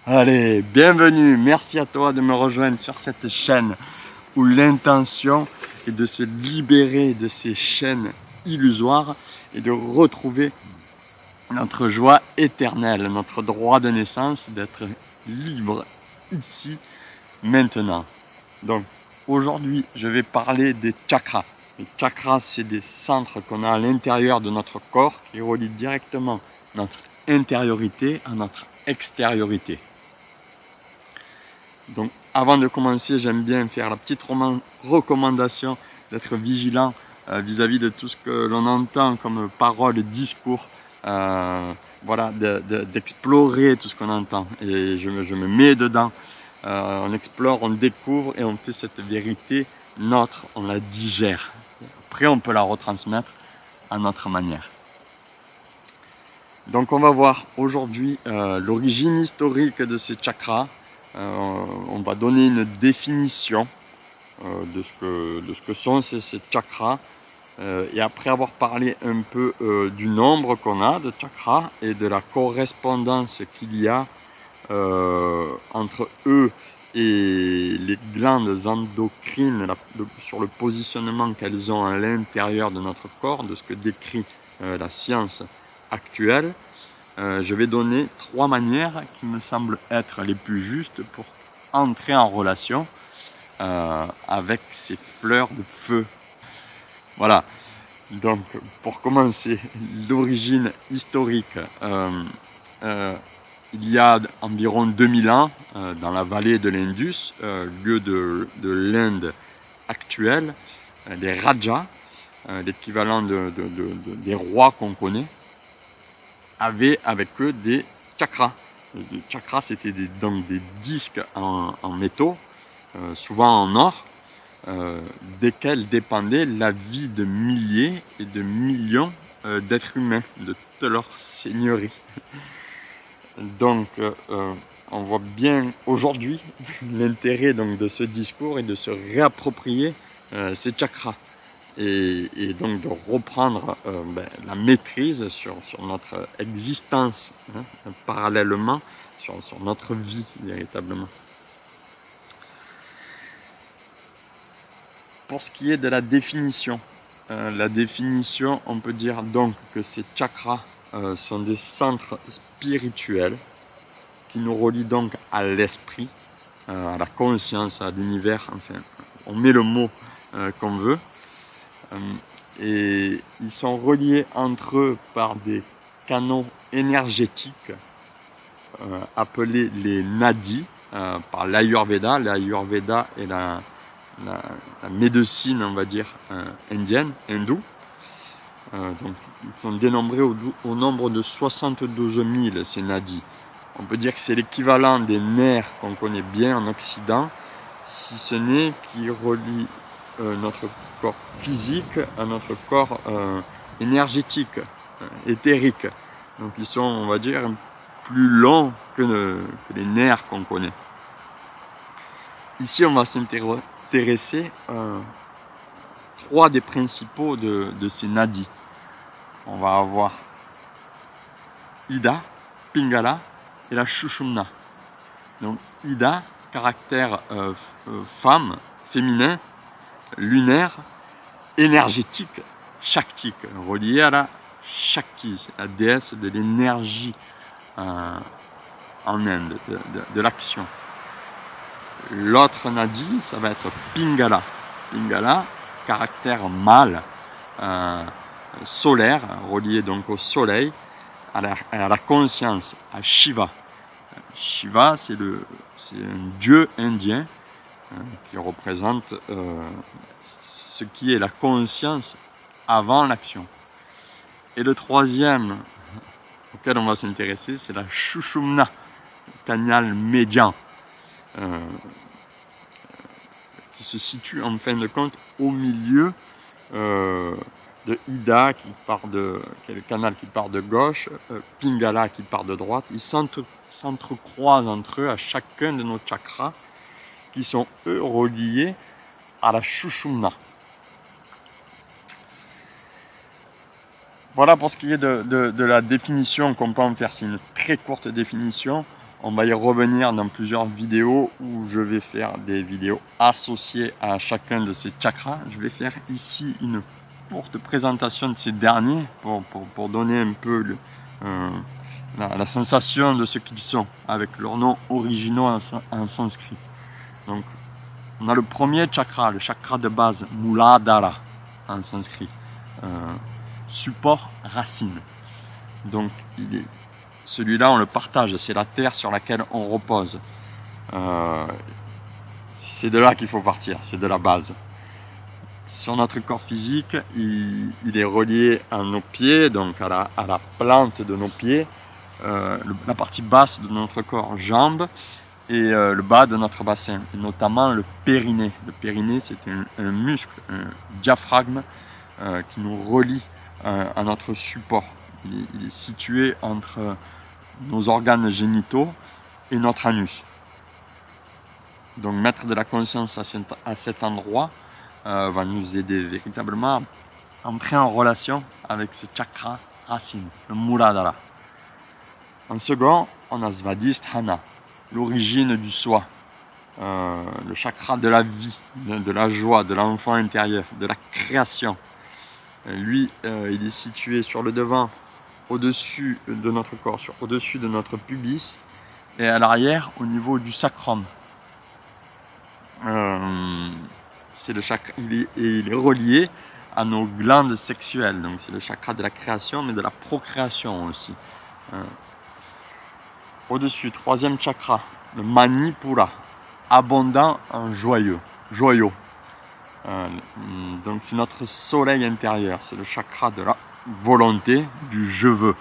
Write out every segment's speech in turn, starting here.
Allez, bienvenue, merci à toi de me rejoindre sur cette chaîne où l'intention est de se libérer de ces chaînes illusoires et de retrouver notre joie éternelle, notre droit de naissance, d'être libre ici, maintenant. Donc aujourd'hui, je vais parler des chakras. Les chakras, c'est des centres qu'on a à l'intérieur de notre corps qui relient directement notre intériorité à notre extériorité. Donc avant de commencer, j'aime bien faire la petite recommandation d'être vigilant vis-à-vis de tout ce que l'on entend comme paroles, discours, voilà, d'explorer tout ce qu'on entend. Et je me mets dedans, on explore, on découvre et on fait cette vérité nôtre, on la digère. Après on peut la retransmettre à notre manière. Donc on va voir aujourd'hui l'origine historique de ces chakras. On va donner une définition de ce que sont ces chakras. Et après avoir parlé un peu du nombre qu'on a de chakras et de la correspondance qu'il y a entre eux et les glandes endocrines sur le positionnement qu'elles ont à l'intérieur de notre corps, de ce que décrit la science actuelle, je vais donner 3 manières qui me semblent être les plus justes pour entrer en relation avec ces fleurs de feu. Voilà, donc pour commencer, l'origine historique. Il y a environ 2000 ans, dans la vallée de l'Indus, lieu de l'Inde actuelle, les Rajas, l'équivalent des rois qu'on connaît, avaient avec eux des chakras. Les chakras, c'était donc des disques en métaux, souvent en or, desquels dépendait la vie de milliers et de millions d'êtres humains, de toute leur seigneurie. Donc on voit bien aujourd'hui l'intérêt de ce discours et de se réapproprier ces chakras et donc de reprendre la maîtrise sur notre existence, parallèlement sur notre vie véritablement. Pour ce qui est de la définition, on peut dire donc que ces chakras sont des centres spirituels qui nous relient donc à l'esprit, à la conscience, à l'univers, enfin, on met le mot qu'on veut. Et ils sont reliés entre eux par des canaux énergétiques appelés les nadis par l'Ayurveda. L'Ayurveda est la médecine, on va dire, indienne, hindoue. Donc, ils sont dénombrés au nombre de 72 000, ces nadis. On peut dire que c'est l'équivalent des nerfs qu'on connaît bien en Occident, si ce n'est qui relie notre corps physique à notre corps énergétique, éthérique. Donc ils sont, on va dire, plus longs que les nerfs qu'on connaît. Ici, on va s'intéresser à 3 des principaux de ces nadis. On va avoir Ida, Pingala et la Sushumna. Donc Ida, caractère femme, féminin, lunaire, énergétique, shaktique, relié à la Shakti, c'est la déesse de l'énergie en Inde, de l'action. L'autre nadi, ça va être Pingala. Pingala, caractère mâle, solaire, relié donc au soleil, à la conscience, à Shiva. Shiva, c'est un dieu indien qui représente ce qui est la conscience avant l'action. Et le troisième auquel on va s'intéresser, c'est la Sushumna, canal médian, qui se situe en fin de compte au milieu de Ida, qui est le canal qui part de gauche, Pingala qui part de droite. Ils s'entrecroisent entre eux à chacun de nos chakras, qui sont eux reliés à la Sushumna. Voilà pour ce qui est de la définition qu'on peut en faire. C'est une très courte définition. On va y revenir dans plusieurs vidéos où je vais faire des vidéos associées à chacun de ces chakras. Je vais faire ici une courte présentation de ces derniers pour donner un peu la sensation de ce qu'ils sont avec leurs noms originaux en sanskrit. Donc, on a le premier chakra, le chakra de base, Muladhara en sanskrit. Support, racine. Donc celui-là on le partage, c'est la terre sur laquelle on repose. C'est de là qu'il faut partir, c'est de la base. Sur notre corps physique, il est relié à nos pieds, donc à la plante de nos pieds, la partie basse de notre corps, jambes, et le bas de notre bassin, et notamment le périnée. Le périnée, c'est un muscle, un diaphragme qui nous relie à notre support. Il est situé entre nos organes génitaux et notre anus. Donc mettre de la conscience à cet endroit va nous aider véritablement à entrer en relation avec ce chakra racine, le Muladhara. En second, on a Svadhisthana, l'origine du soi, le chakra de la vie, de la joie, de l'enfant intérieur, de la création. Lui, il est situé sur le devant, au-dessus de notre corps, au-dessus de notre pubis, et à l'arrière, au niveau du sacrum. C'est le chakra, il est relié à nos glandes sexuelles, donc c'est le chakra de la création, mais de la procréation aussi. Au-dessus, troisième chakra, le Manipura, abondant en joyaux. Donc c'est notre soleil intérieur, c'est le chakra de la volonté, du je veux,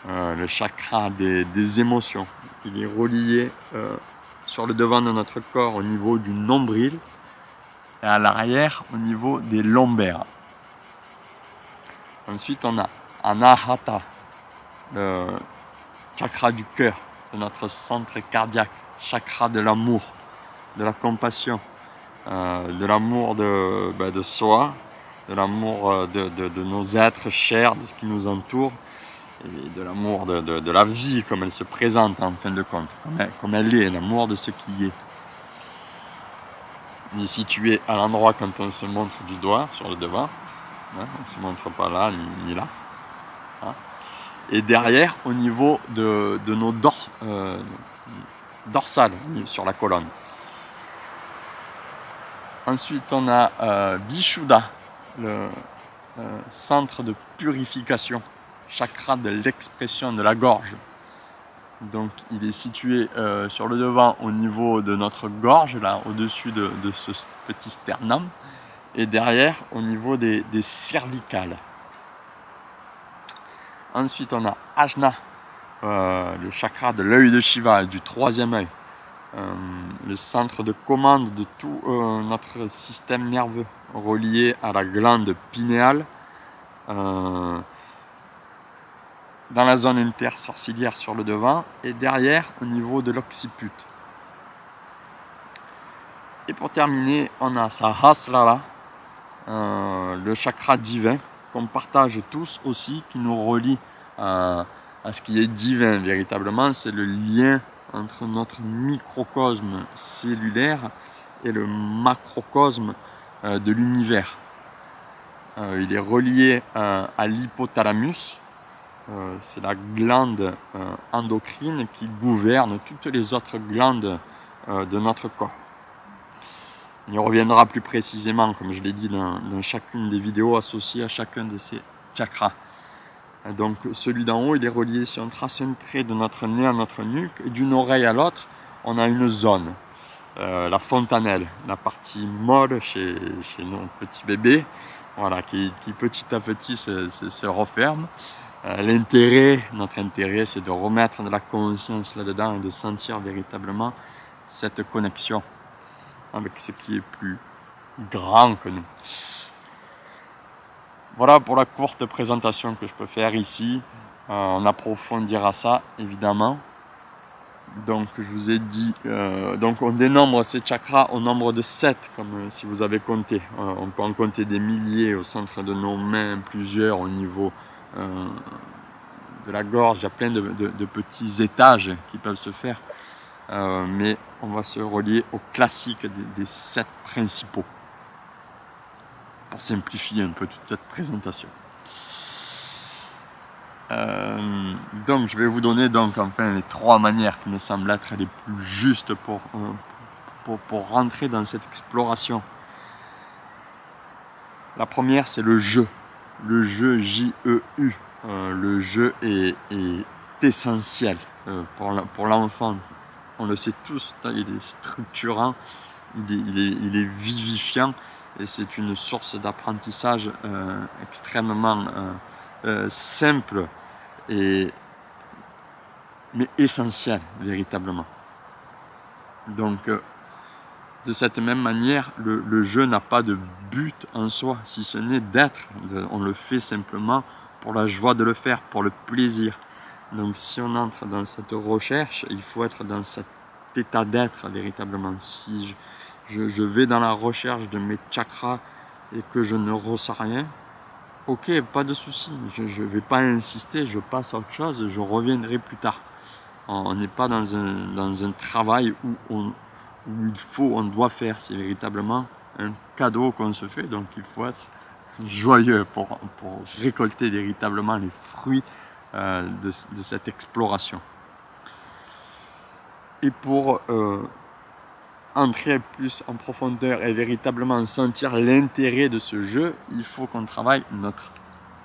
le chakra des émotions. Il est relié sur le devant de notre corps au niveau du nombril et à l'arrière au niveau des lombaires. Ensuite on a Anahata, le chakra du cœur, de notre centre cardiaque, chakra de l'amour, de la compassion. De l'amour de soi, de l'amour de nos êtres chers, de ce qui nous entoure, et de l'amour de la vie comme elle se présente en fin de compte, comme elle est, l'amour de ce qui est. Il est situé à l'endroit quand on se montre du doigt sur le devant, hein, on ne se montre pas là ni là. Hein. Et derrière, au niveau de nos dorsales, sur la colonne. Ensuite, on a Vishuddha, le centre de purification, chakra de l'expression de la gorge. Donc, il est situé sur le devant au niveau de notre gorge, là, au-dessus de ce petit sternum, et derrière au niveau des cervicales. Ensuite, on a Ajna, le chakra de l'œil de Shiva, du troisième œil. Le centre de commande de tout notre système nerveux relié à la glande pinéale dans la zone intersourcilière sur le devant et derrière au niveau de l'occiput. Et pour terminer, on a Sahasrara, le chakra divin qu'on partage tous aussi, qui nous relie à ce qui est divin véritablement, c'est le lien entre notre microcosme cellulaire et le macrocosme de l'univers. Il est relié à l'hypothalamus, c'est la glande endocrine qui gouverne toutes les autres glandes de notre corps. On y reviendra plus précisément, comme je l'ai dit, dans chacune des vidéos associées à chacun de ces chakras. Donc celui d'en haut, il est relié, si on trace un trait de notre nez à notre nuque, et d'une oreille à l'autre, on a une zone, la fontanelle, la partie molle chez nos petits bébés, voilà, qui petit à petit se referme. Notre intérêt, c'est de remettre de la conscience là-dedans et de sentir véritablement cette connexion avec ce qui est plus grand que nous. Voilà pour la courte présentation que je peux faire ici. On approfondira ça évidemment. Donc je vous ai dit, donc on dénombre ces chakras au nombre de 7, comme si vous avez compté. On peut en compter des milliers au centre de nos mains, plusieurs au niveau de la gorge, il y a plein de petits étages qui peuvent se faire. Mais on va se relier au classique des 7 principaux, pour simplifier un peu toute cette présentation. Donc je vais vous donner donc enfin les 3 manières qui me semblent être les plus justes pour rentrer dans cette exploration. La première, c'est le jeu. Le jeu J-E-U. Le jeu est essentiel pour l'enfant. On le sait tous, il est structurant, il est vivifiant et c'est une source d'apprentissage extrêmement simple mais essentielle véritablement. Donc de cette même manière, le jeu n'a pas de but en soi, si ce n'est d'être. On le fait simplement pour la joie de le faire, pour le plaisir. Donc si on entre dans cette recherche, il faut être dans cet état d'être véritablement. Si je vais dans la recherche de mes chakras et que je ne ressens rien, ok, pas de souci, je ne vais pas insister, je passe à autre chose, je reviendrai plus tard. On n'est pas dans un travail où on doit faire, c'est véritablement un cadeau qu'on se fait, donc il faut être joyeux pour récolter véritablement les fruits de cette exploration. Et pour entrer plus en profondeur et véritablement sentir l'intérêt de ce jeu, il faut qu'on travaille notre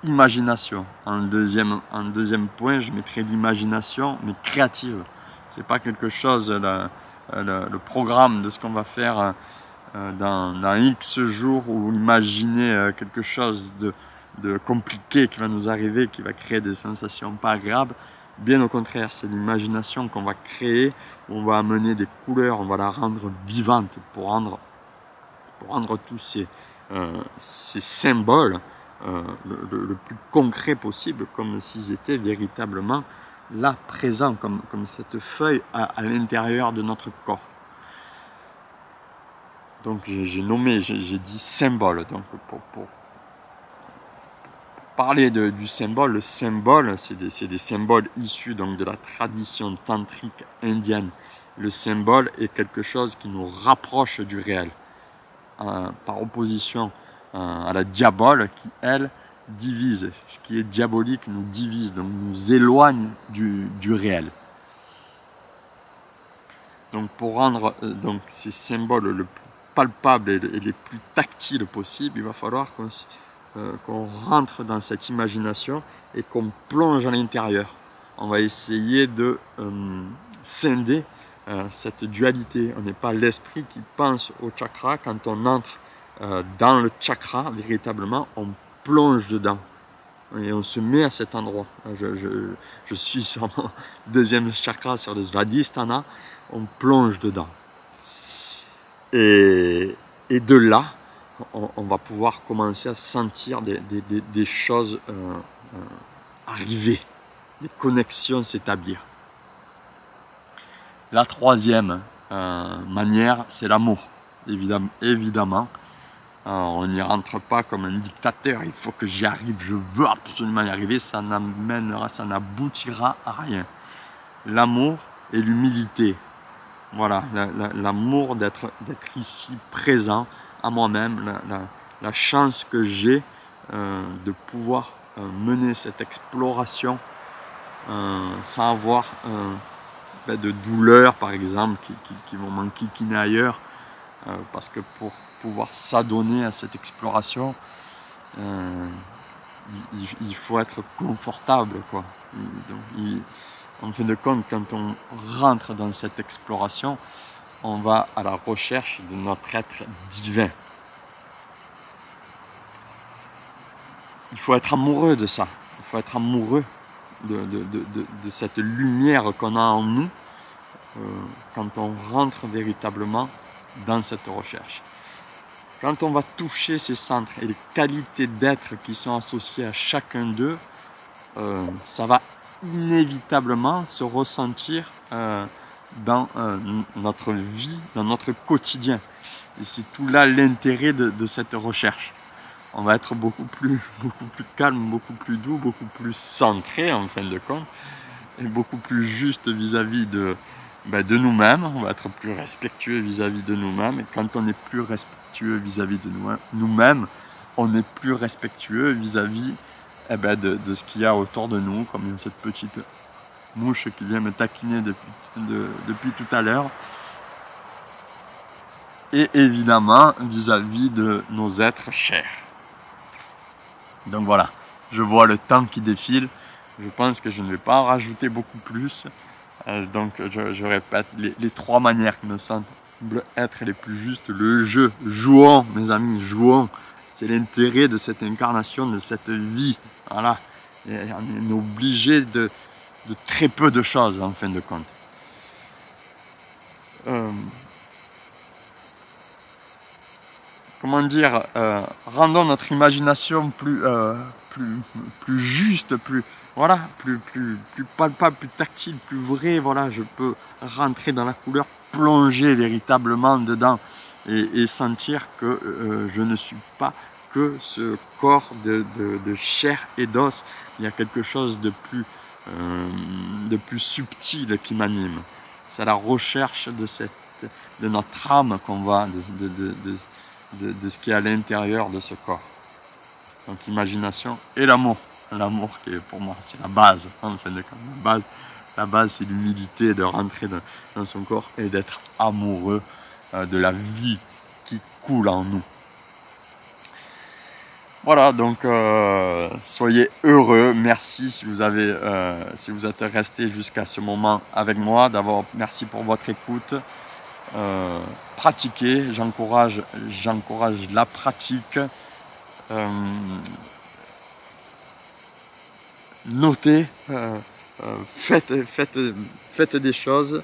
imagination. En deuxième point, je mettrai l'imagination, mais créative. C'est pas quelque chose, le programme de ce qu'on va faire dans X jours, ou imaginer quelque chose de compliqué qui va nous arriver, qui va créer des sensations pas agréables. Bien au contraire, c'est l'imagination qu'on va créer, on va amener des couleurs, on va la rendre vivante pour rendre tous ces symboles le plus concret possible, comme s'ils étaient véritablement là, présents, comme cette feuille à l'intérieur de notre corps. Donc j'ai dit symbole. Donc pour parler du symbole, le symbole, c'est des symboles issus donc de la tradition tantrique indienne. Le symbole est quelque chose qui nous rapproche du réel, par opposition à la diabole qui, elle, divise. Ce qui est diabolique nous divise, donc nous éloigne du réel. Donc pour rendre donc ces symboles le plus palpables et les plus tactiles possibles, il va falloir qu'on rentre dans cette imagination et qu'on plonge à l'intérieur. On va essayer de scinder cette dualité. On n'est pas l'esprit qui pense au chakra. Quand on entre dans le chakra, véritablement, on plonge dedans et on se met à cet endroit. Je suis sur mon deuxième chakra, sur le Svadhisthana, on plonge dedans. Et de là, on va pouvoir commencer à sentir des choses arriver, des connexions s'établir. La troisième manière, c'est l'amour, évidemment. On n'y rentre pas comme un dictateur, il faut que j'y arrive, je veux absolument y arriver, ça n'aboutira à rien. L'amour et l'humilité, voilà, l'amour d'être ici présent à moi-même, la chance que j'ai de pouvoir mener cette exploration sans avoir de douleurs par exemple qui vont m'enquiquiner ailleurs, parce que pour pouvoir s'adonner à cette exploration, il faut être confortable, quoi. Donc, en fin de compte, quand on rentre dans cette exploration, on va à la recherche de notre être divin. Il faut être amoureux de ça, il faut être amoureux de cette lumière qu'on a en nous quand on rentre véritablement dans cette recherche. Quand on va toucher ces centres et les qualités d'être qui sont associées à chacun d'eux, ça va inévitablement se ressentir dans notre vie, dans notre quotidien. Et c'est tout là l'intérêt de cette recherche. on va être beaucoup plus calme, beaucoup plus doux, beaucoup plus centré en fin de compte, et beaucoup plus juste vis-à-vis de nous-mêmes. On va être plus respectueux vis-à-vis de nous-mêmes, et quand on est plus respectueux vis-à-vis de nous-mêmes, on est plus respectueux vis-à-vis de ce qu'il y a autour de nous, comme cette petite mouche qui vient me taquiner depuis tout à l'heure. Et évidemment vis-à-vis de nos êtres chers. Donc voilà, je vois le temps qui défile, je pense que je ne vais pas en rajouter beaucoup plus. Donc je répète, les trois manières qui me semblent être les plus justes, le jeu, jouons mes amis, jouons, c'est l'intérêt de cette incarnation, de cette vie, voilà, et on est obligé de très peu de choses en fin de compte. Comment dire, rendons notre imagination plus juste, plus palpable, plus tactile, plus vrai. Voilà, je peux rentrer dans la couleur, plonger véritablement dedans et sentir que je ne suis pas que ce corps de chair et d'os. Il y a quelque chose de plus subtil qui m'anime. C'est la recherche de notre âme qu'on va, de ce qui est à l'intérieur de ce corps. Donc l'imagination et l'amour. L'amour qui est pour moi, c'est la base. En fin de compte. La base c'est l'humilité de rentrer dans son corps et d'être amoureux de la vie qui coule en nous. Voilà, donc soyez heureux. Merci si vous êtes resté jusqu'à ce moment avec moi. D'abord, merci pour votre écoute. Pratiquez, j'encourage la pratique. Notez, faites des choses,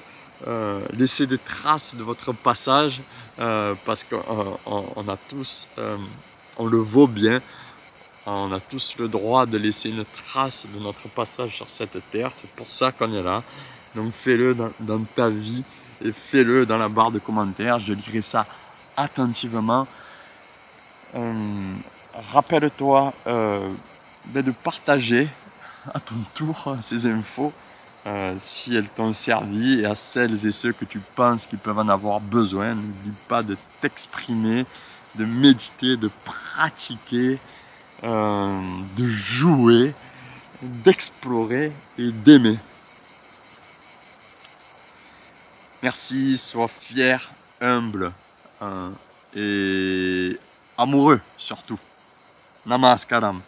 laissez des traces de votre passage, parce qu'on a tous, on le vaut bien, on a tous le droit de laisser une trace de notre passage sur cette terre, c'est pour ça qu'on est là. Donc fais-le dans ta vie et fais-le dans la barre de commentaires, je lirai ça attentivement. Rappelle-toi de partager à ton tour ces infos si elles t'ont servi, et à celles et ceux que tu penses qu'ils peuvent en avoir besoin. N'oublie pas de t'exprimer, de méditer, de pratiquer, de jouer, d'explorer et d'aimer. Merci, sois fier, humble et amoureux surtout. Namaskaram.